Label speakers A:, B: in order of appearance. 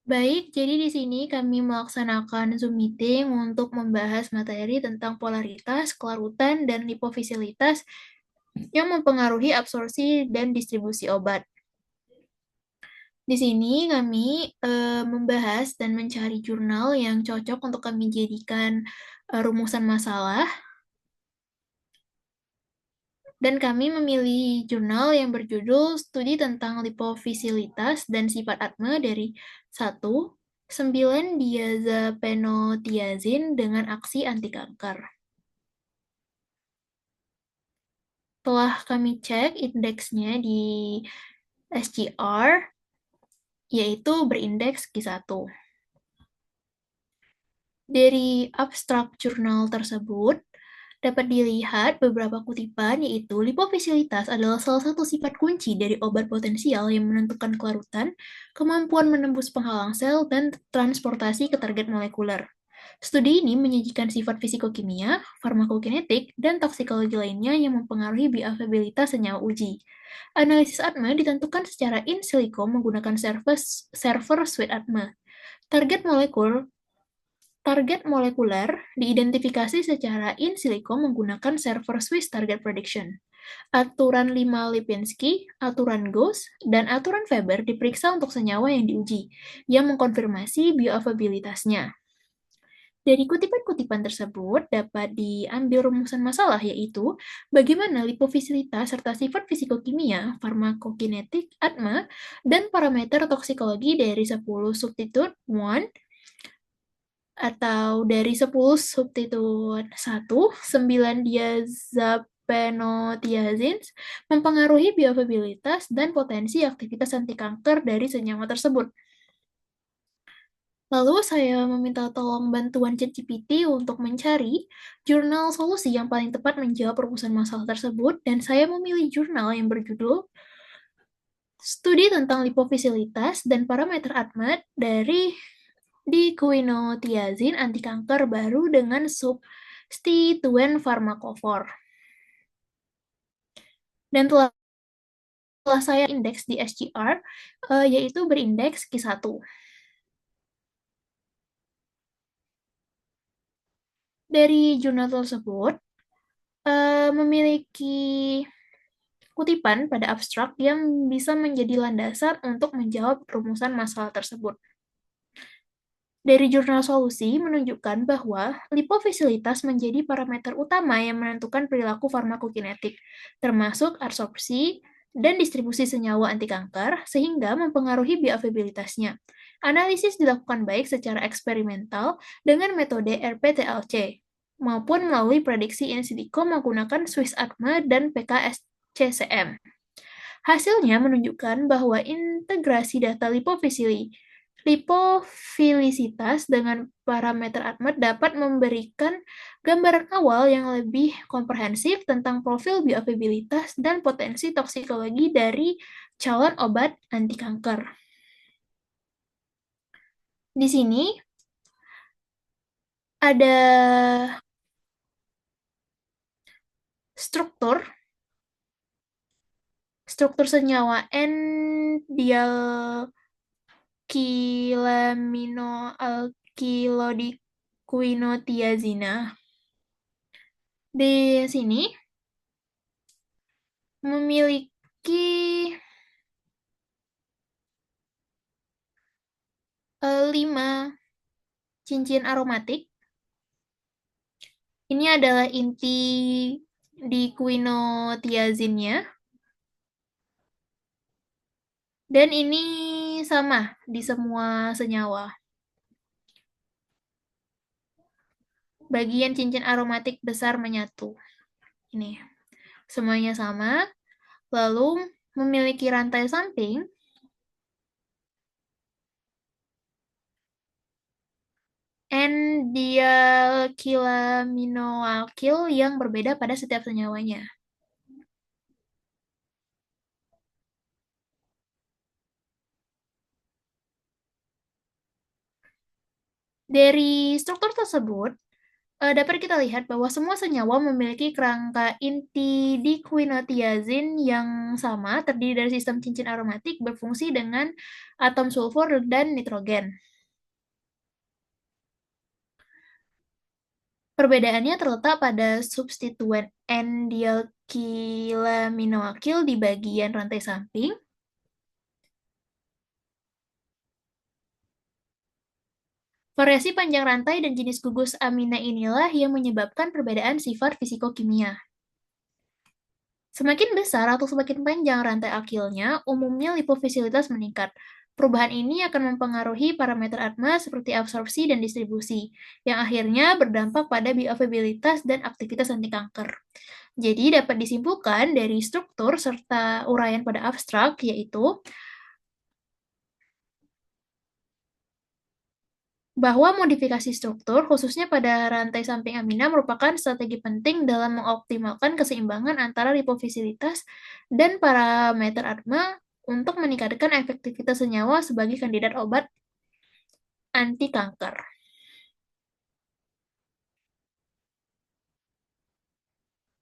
A: Baik, jadi di sini kami melaksanakan Zoom meeting untuk membahas materi tentang polaritas, kelarutan, dan lipofisilitas yang mempengaruhi absorpsi dan distribusi obat. Di sini kami membahas dan mencari jurnal yang cocok untuk kami jadikan rumusan masalah, dan kami memilih jurnal yang berjudul Studi tentang Lipofisilitas dan Sifat ATME dari 9-diazepenotiazin dengan aksi anti kanker. Setelah kami cek indeksnya di SGR, yaitu berindeks Q1. Dari abstrak jurnal tersebut, dapat dilihat beberapa kutipan, yaitu lipofisilitas adalah salah satu sifat kunci dari obat potensial yang menentukan kelarutan, kemampuan menembus penghalang sel, dan transportasi ke target molekuler. Studi ini menyajikan sifat fisikokimia, farmakokinetik, dan toksikologi lainnya yang mempengaruhi bioavailabilitas senyawa uji. Analisis ATME ditentukan secara in silico menggunakan server suite ATME. Target molekul Target molekuler diidentifikasi secara in silico menggunakan server Swiss Target Prediction. Aturan 5 Lipinski, aturan Gauss, dan aturan Weber diperiksa untuk senyawa yang diuji, yang mengkonfirmasi bioavailabilitasnya. Dari kutipan-kutipan tersebut dapat diambil rumusan masalah, yaitu bagaimana lipofisilitas serta sifat fisikokimia, farmakokinetik, ATMA, dan parameter toksikologi dari 10 substitut 1 atau dari 10 substitut 1, 9 diazepenotiazins mempengaruhi bioavailabilitas dan potensi aktivitas antikanker dari senyawa tersebut. Lalu saya meminta tolong bantuan ChatGPT untuk mencari jurnal solusi yang paling tepat menjawab rumusan masalah tersebut, dan saya memilih jurnal yang berjudul Studi tentang lipofisilitas dan parameter ATMAT dari dikuinotiazin antikanker baru dengan substituen farmakofor. Dan telah saya indeks di SGR, yaitu berindeks Q1. Dari jurnal tersebut, memiliki kutipan pada abstrak yang bisa menjadi landasan untuk menjawab rumusan masalah tersebut. Dari jurnal solusi menunjukkan bahwa lipofisilitas menjadi parameter utama yang menentukan perilaku farmakokinetik, termasuk absorpsi dan distribusi senyawa antikanker, sehingga mempengaruhi bioavailabilitasnya. Analisis dilakukan baik secara eksperimental dengan metode RPTLC, maupun melalui prediksi in silico menggunakan Swiss ATME dan PKSCCM. Hasilnya menunjukkan bahwa integrasi data lipofilisitas dengan parameter ATMET dapat memberikan gambaran awal yang lebih komprehensif tentang profil bioavailabilitas dan potensi toksikologi dari calon obat anti kanker. Di sini ada struktur struktur senyawa N-dialkilaminoalkilodikuinotiazina. Di sini memiliki 5 cincin aromatik. Ini adalah inti dikuinotiazinnya. Dan ini sama di semua senyawa. Bagian cincin aromatik besar menyatu. Ini. Semuanya sama. Lalu memiliki rantai samping N-dialkilaminoalkil yang berbeda pada setiap senyawanya. Dari struktur tersebut Dapat kita lihat bahwa semua senyawa memiliki kerangka inti diquinotiazin yang sama, terdiri dari sistem cincin aromatik berfungsi dengan atom sulfur dan nitrogen. Perbedaannya terletak pada substituen N-dialkilaminoakil di bagian rantai samping. Variasi panjang rantai dan jenis gugus amina inilah yang menyebabkan perbedaan sifat fisikokimia. Semakin besar atau semakin panjang rantai akilnya, umumnya lipofisilitas meningkat. Perubahan ini akan mempengaruhi parameter ATMA seperti absorpsi dan distribusi, yang akhirnya berdampak pada bioavailabilitas dan aktivitas antikanker. Jadi dapat disimpulkan dari struktur serta uraian pada abstrak, yaitu bahwa modifikasi struktur, khususnya pada rantai samping amina, merupakan strategi penting dalam mengoptimalkan keseimbangan antara lipofisilitas dan parameter ATMA untuk meningkatkan efektivitas senyawa sebagai kandidat obat anti kanker.